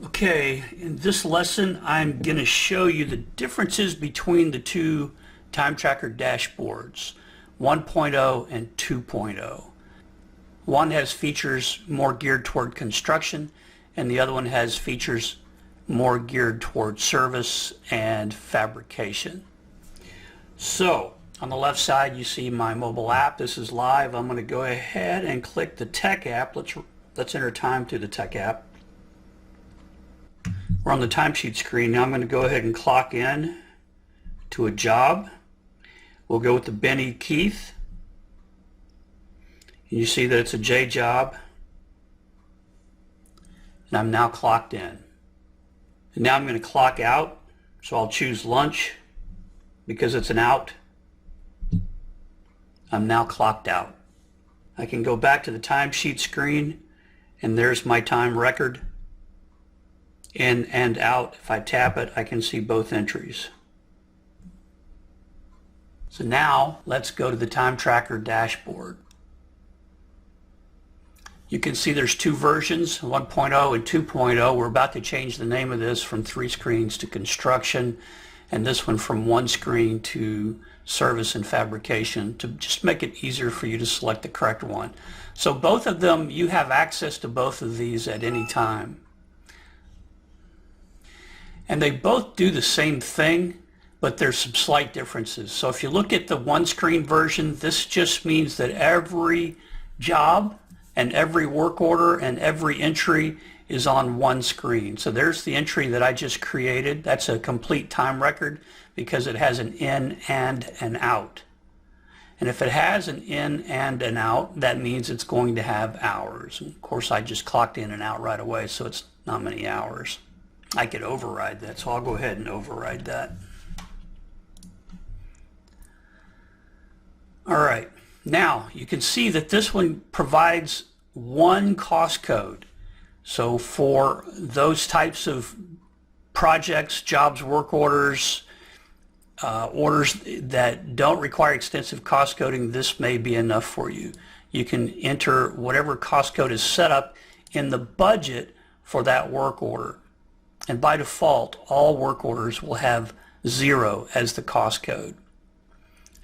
Okay, in this lesson, I'm going to show you the differences between the two time tracker dashboards, 1.0 and 2.0. One has features more geared toward construction, and the other one has features more geared toward service and fabrication. So, on the left side, you see my mobile app. This is live. I'm going to go ahead and click the Tech app. Let's enter time through the Tech app. We're on the timesheet screen. Now I'm going to go ahead and clock in to a job. We'll go with the Benny Keith. And you see that it's a J job. And I'm now clocked in. And now I'm going to clock out. So I'll choose lunch because it's an out. I'm now clocked out. I can go back to the timesheet screen, and there's my time record. In and out. If I tap it, I can see both entries. So now let's go to the time tracker dashboard. You can see there's two versions, 1.0 and 2.0. We're about to change the name of this from 3 screens to construction, and this one from 1 screen to service and fabrication, to just make it easier for you to select the correct one. So both of them, you have access to both of these at any time. And they both do the same thing, but there's some slight differences. So if you look at the 1 screen version, this just means that every job and every work order and every entry is on 1 screen. So there's the entry that I just created. That's a complete time record because it has an in and an out. And if it has an in and an out, that means it's going to have hours. And of course, I just clocked in and out right away, so it's not many hours. I could override that, so I'll go ahead and override that. All right, now you can see that this one provides 1 cost code. So for those types of projects, jobs, work orders, orders that don't require extensive cost coding, this may be enough for you. You can enter whatever cost code is set up in the budget for that work order. And by default, all work orders will have 0 as the cost code.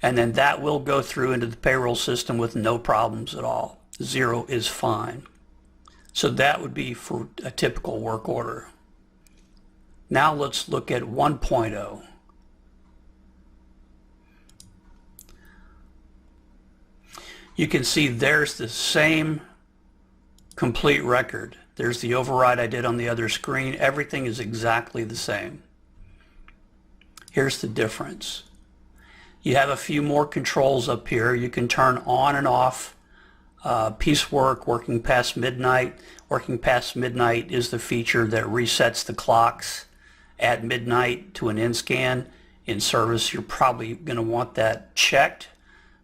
And then that will go through into the payroll system with no problems at all. 0 is fine. So that would be for a typical work order. Now let's look at 1.0. You can see there's the same complete record. There's the override I did on the other screen. Everything is exactly the same. Here's the difference. You have a few more controls up here. You can turn on and off piecework, working past midnight. Working past midnight is the feature that resets the clocks at midnight to an in scan. In service, you're probably going to want that checked.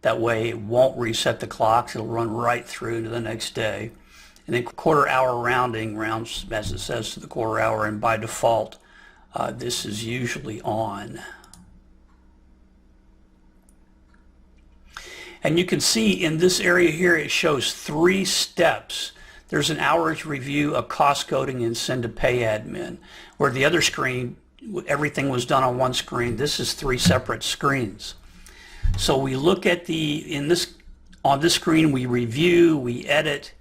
That way it won't reset the clocks. It'll run right through to the next day. And then quarter hour rounding rounds, as it says, to the quarter hour, and by default, this is usually on. And you can see in this area here, it shows 3 steps. There's an hours review, a cost coding, and send to pay admin. Where the other screen, everything was done on 1 screen. This is 3 separate screens. So we look at on this screen, we review, we edit,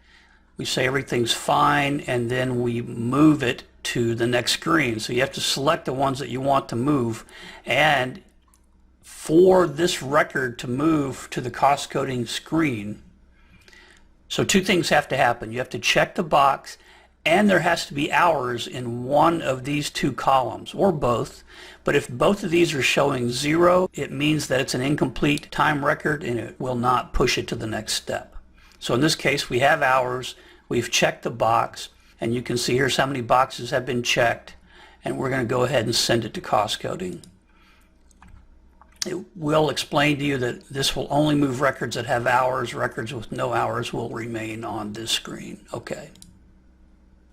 we say everything's fine, and then we move it to the next screen. So you have to select the ones that you want to move. And for this record to move to the cost coding screen, so 2 things have to happen. You have to check the box, and there has to be hours in one of these 2 columns, or both. But if both of these are showing 0, it means that it's an incomplete time record, and it will not push it to the next step. So in this case, we have hours, we've checked the box, and you can see here's how many boxes have been checked, and we're going to go ahead and send it to cost coding. It will explain to you that this will only move records that have hours. Records with no hours will remain on this screen. Okay.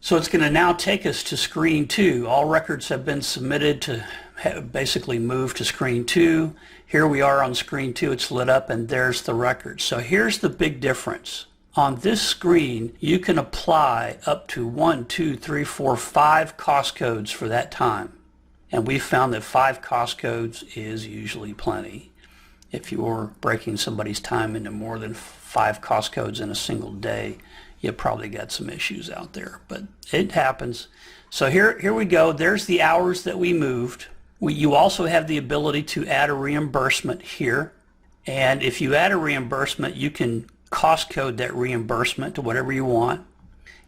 So it's going to now take us to screen 2. All records have been submitted to basically move to screen 2. Here we are on screen 2. It's lit up, and there's the record. So here's the big difference. On this screen, you can apply up to 1, 2, 3, 4, 5 cost codes for that time. And we found that 5 cost codes is usually plenty. If you're breaking somebody's time into more than 5 cost codes in a single day, you probably got some issues out there, but it happens. So here we go. There's the hours that we moved. You also have the ability to add a reimbursement here. And if you add a reimbursement, you can cost code that reimbursement to whatever you want.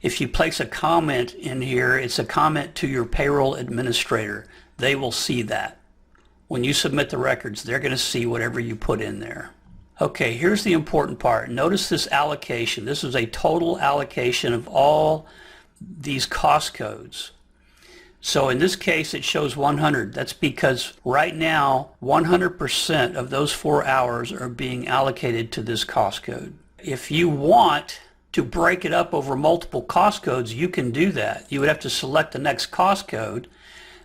If you place a comment in here, it's a comment to your payroll administrator. They will see that. When you submit the records, they're going to see whatever you put in there. Okay, here's the important part. Notice this allocation. This is a total allocation of all these cost codes. So in this case, it shows 100. That's because right now, 100% of those 4 hours are being allocated to this cost code. If you want to break it up over multiple cost codes, you can do that. You would have to select the next cost code.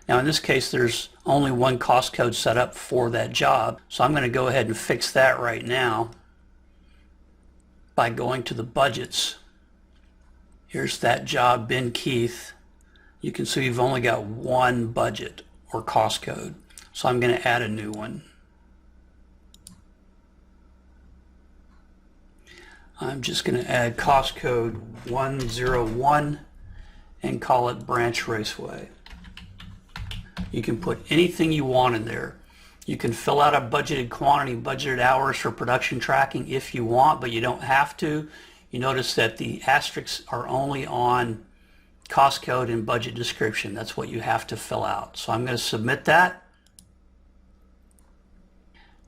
Now in this case, there's only one cost code set up for that job. So I'm going to go ahead and fix that right now by going to the budgets. Here's that job, Ben Keith. You can see you've only got one budget or cost code. So I'm going to add a new one. I'm just going to add cost code 101 and call it Branch Raceway. You can put anything you want in there. You can fill out a budgeted quantity, budgeted hours for production tracking if you want, but you don't have to. You notice that the asterisks are only on cost code and budget description. That's what you have to fill out. So I'm going to submit that.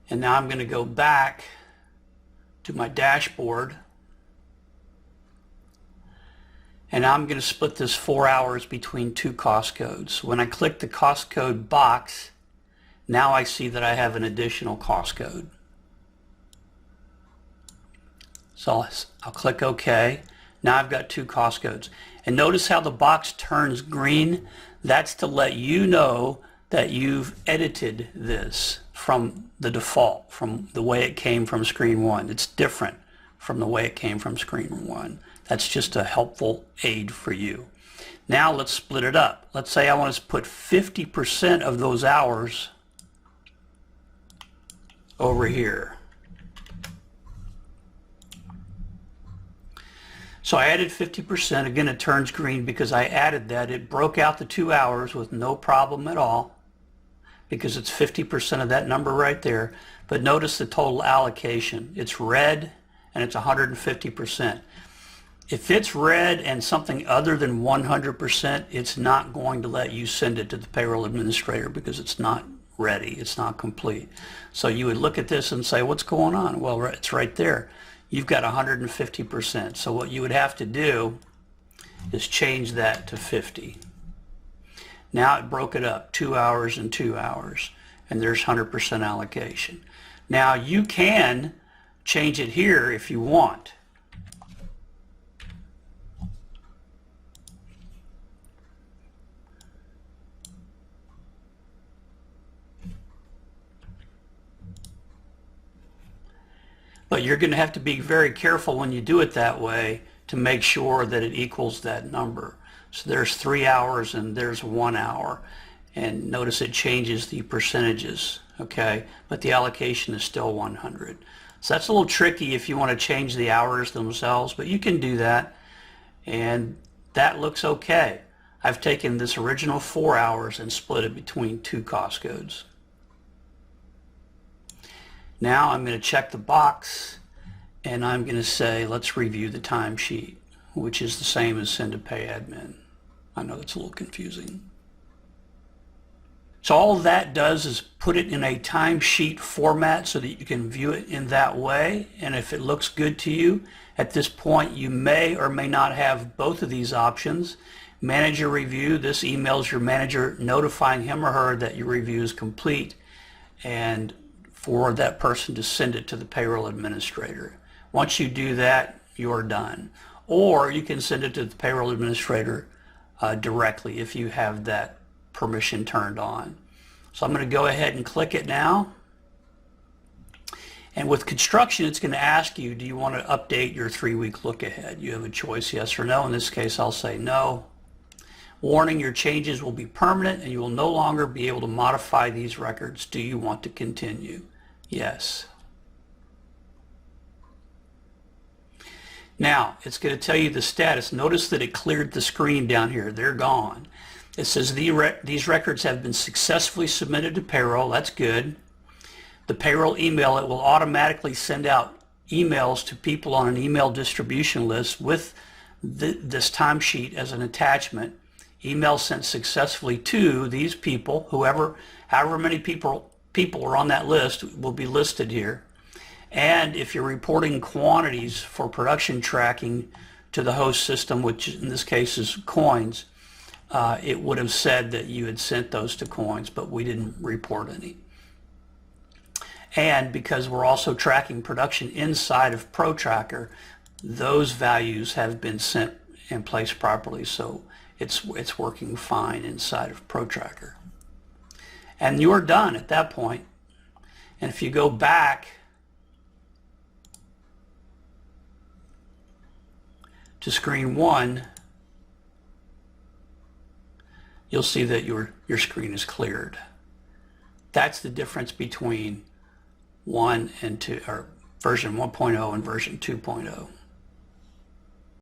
And now I'm going to go back to my dashboard. And now I'm going to split this 4 hours between 2 cost codes. When I click the cost code box, now I see that I have an additional cost code. So I'll click OK. Now I've got 2 cost codes. And notice how the box turns green. That's to let you know that you've edited this from the default, from the way it came from screen 1. It's different from the way it came from screen 1. That's just a helpful aid for you. Now let's split it up. Let's say I want to put 50% of those hours over here. So I added 50%. Again, it turns green because I added that. It broke out the 2 hours with no problem at all because it's 50% of that number right there. But notice the total allocation. It's red and it's 150%. If it's red and something other than 100%, it's not going to let you send it to the payroll administrator because it's not ready. It's not complete. So you would look at this and say, what's going on? Well, it's right there. You've got 150%. So what you would have to do is change that to 50. Now it broke it up, 2 hours and 2 hours, and there's 100% allocation. Now you can change it here if you want. But you're going to have to be very careful when you do it that way to make sure that it equals that number. So there's 3 hours and there's 1 hour. And notice it changes the percentages, okay? But the allocation is still 100. So that's a little tricky if you want to change the hours themselves, but you can do that. And that looks okay. I've taken this original 4 hours and split it between 2 cost codes. Now I'm going to check the box and I'm going to say, let's review the timesheet, which is the same as send to pay admin. I know that's a little confusing. So all that does is put it in a timesheet format so that you can view it in that way. And if it looks good to you, at this point you may or may not have both of these options. Manager review, this emails your manager notifying him or her that your review is complete and for that person to send it to the payroll administrator. Once you do that, you're done. Or you can send it to the payroll administrator directly if you have that permission turned on. So I'm going to go ahead and click it now. And with construction, it's going to ask you, do you want to update your 3-week look ahead? You have a choice, yes or no. In this case, I'll say no. Warning, your changes will be permanent and you will no longer be able to modify these records. Do you want to continue? Yes. Now, it's going to tell you the status. Notice that it cleared the screen down here. They're gone. It says these records have been successfully submitted to payroll. That's good. The payroll email, it will automatically send out emails to people on an email distribution list with this timesheet as an attachment. Email sent successfully to these people, however many people are on that list will be listed here. And if you're reporting quantities for production tracking to the host system, which in this case is Coins, it would have said that you had sent those to Coins, but we didn't report any. And because we're also tracking production inside of ProTracker, those values have been sent and placed properly, so it's working fine inside of ProTracker. And you're done at that point. And if you go back to screen 1, you'll see that your screen is cleared. That's the difference between 1 and 2, or version 1.0 and version 2.0.